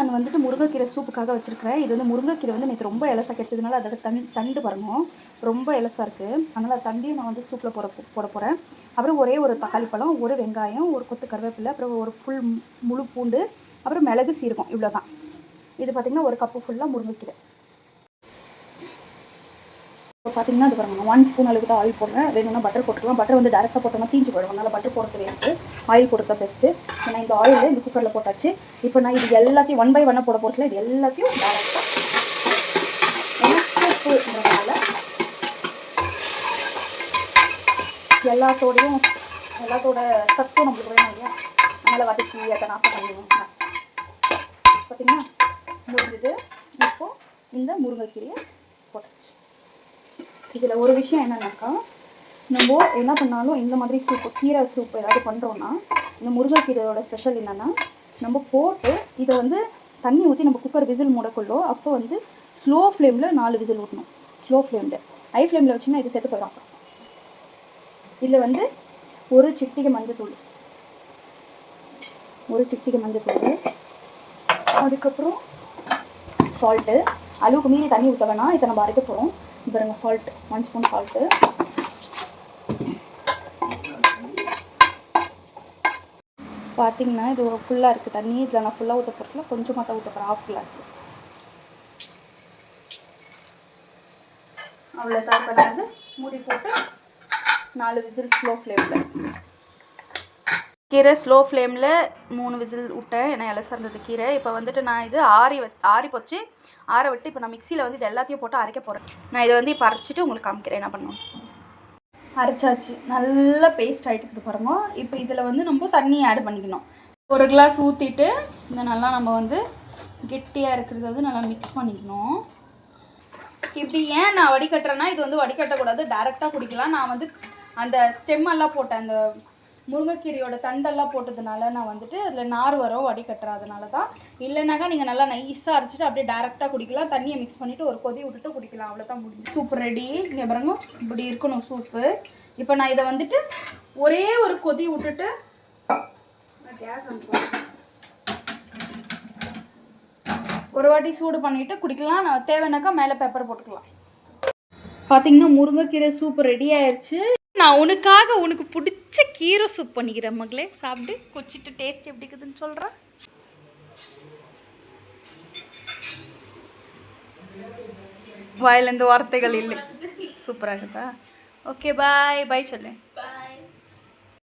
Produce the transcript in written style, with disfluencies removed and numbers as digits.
நான் வந்துட்டு முருங்கைக்கீரை சூப்புக்காக வச்சுருக்கிறேன். இது வந்து முருங்கைக்கீரை வந்து நேற்று ரொம்ப இலசாக கிடச்சதுனால அதோட தண்டு பாருங்க ரொம்ப இலசாக இருக்குது. அதனால் தண்டையும் நான் வந்து சூப்பில் போட போகிறேன். அப்புறம் ஒரே ஒரு தக்காளி பழம், ஒரு வெங்காயம், ஒரு கொத்து கருவேப்பிலை, அப்புறம் ஒரு முழு பூண்டு, அப்புறம் மிளகு சீரகம், இவ்வளோ தான். இது பார்த்திங்கன்னா ஒரு கப்பு ஃபுல்லாக முருங்கைக்கீரை. இப்போ பார்த்தீங்கன்னா அது பாருங்கள் 1 ஸ்பூன் அளவுக்கு தான் ஆயில் போடுறேன். வேணும்னா பட்டர் போட்டுக்கலாம். பட்டர் வந்து டேரெக்டாக போட்டோம்னா தீஞ்சு போயிடும். அதனால் பட்டர் போடுறது வேஸ்ட்டு, ஆயில் போடுறது பெஸ்ட்டு. நான் இந்த ஆயில் இந்த குக்கரில் போட்டாச்சு. இப்போ நான் இது எல்லாத்தையும் 1 பை 1 போட போகிறதுல இது எல்லாத்தையும் டேரெக்டாக சூப்புன்றதுனால எல்லாத்தோட சத்தும் நம்மளுக்கு வேணும் இல்லையா, அதனால் வதக்கி அதை நாசம் பண்ணிடுவோம். பார்த்திங்கன்னா முடிஞ்சது. இப்போது இந்த முருங்கைக்கீரையை போட்டாச்சு. இதில் ஒரு விஷயம் என்னென்னாக்கா, நம்ம என்ன பண்ணாலும் இந்த மாதிரி சூப்பு, கீரை சூப்பு ஏதாவது பண்ணுறோன்னா இந்த முருங்கைக்கீரையோட ஸ்பெஷல் என்னென்னா, நம்ம போட்டு இதை வந்து தண்ணி ஊற்றி நம்ம குக்கர் விசில் மூடக்குள்ளோ அப்போ வந்து ஸ்லோ ஃப்ளேமில் 4 விசில் ஊற்றணும். ஸ்லோ ஃப்ளேமில், ஹை ஃப்ளேமில் வச்சுன்னா இது செத்து போயிடும். இதில் வந்து ஒரு சிட்டிகை மஞ்சத்தூள், அதுக்கப்புறம் சால்ட்டு. அளவுக்கு மீறி தண்ணி ஊற்ற வேணாம், இதை நம்ம அரைக்க போகிறோம். பாருங்க சால்ட்டு, 1 ஸ்பூன் சால்ட்டு. பார்த்திங்கன்னா இது ஃபுல்லாக இருக்குது தண்ணி. இதில் நான் ஃபுல்லாக ஊற்ற போகிறதுல கொஞ்சமாக தான் ஊற்ற போகிறேன், 1/2 கிளாஸ். அவ்வளோ தயார் பண்ணாது மூடி போட்டு 4 விசில் ஸ்லோ ஃப்ளேமில். கீரை ஸ்லோ ஃப்ளேமில் 3 விசில் விட்டேன், ஏன்னா இலசாக இருந்தது கீரை. இப்போ வந்துட்டு நான் இது ஆறி போச்சு, ஆற விட்டு இப்போ நான் மிக்சியில் வந்து இது எல்லாத்தையும் போட்டு அரைக்க போகிறேன். நான் இதை வந்து இப்போ அரைச்சிட்டு உங்களுக்கு காமிக்கிறேன் என்ன பண்ணுவோம். அரைச்சாச்சு, நல்லா பேஸ்ட் ஆகிட்டு பாருங்க. இப்போ இதில் வந்து நம்ம தண்ணி ஆட் பண்ணிக்கணும். 1 கிளாஸ் ஊற்றிட்டு இந்த நல்லா நம்ம வந்து கெட்டியாக இருக்கிறத வந்து நல்லா மிக்ஸ் பண்ணிக்கணும். இப்படி ஏன் நான் வடிகட்டுறேன்னா, இது வந்து வடிகட்டக்கூடாது, டேரெக்டாக குடிக்கலாம். நான் வந்து அந்த ஸ்டெம்மெல்லாம் போட்டேன், அந்த முருங்கைக்கீரையோட தண்டெல்லாம் போட்டதுனால நான் வந்துட்டு அதில் நார் வரும், வடிகட்டுறேன். அதனால தான். இல்லைனாக்கா நீங்கள் நல்லா நைஸாக அரைச்சிட்டு அப்படியே டேரெக்டாக குடிக்கலாம். தண்ணியை மிக்ஸ் பண்ணிவிட்டு ஒரு கொதி விட்டுட்டு குடிக்கலாம். அவ்வளோதான் முடியும். Soup ready. இங்கே பாருங்க இப்படி இருக்கணும் சூப்பு. இப்போ நான் இதை வந்துட்டு ஒரே ஒரு கொதி விட்டுட்டு கேஸ் ஒரு வாட்டி சூடு பண்ணிவிட்டு குடிக்கலாம். நான் தேவைனாக்கா மேலே பெப்பர் போட்டுக்கலாம். பார்த்தீங்கன்னா முருங்கைக்கீரை சூப்பு ரெடி ஆயிடுச்சு. நான் உனக்கு பிடிச்ச கீரை சூப் பண்ணிக்கிறேன் மகளே. சாப்பிட்டு குச்சிட்டு டேஸ்ட் எப்படி இருக்குதுன்னு சொல்கிறேன். வாயிலேருந்து வார்த்தைகள் இல்லை. சூப்பராக இருக்குதா? ஓகே பாய் சொல்லு.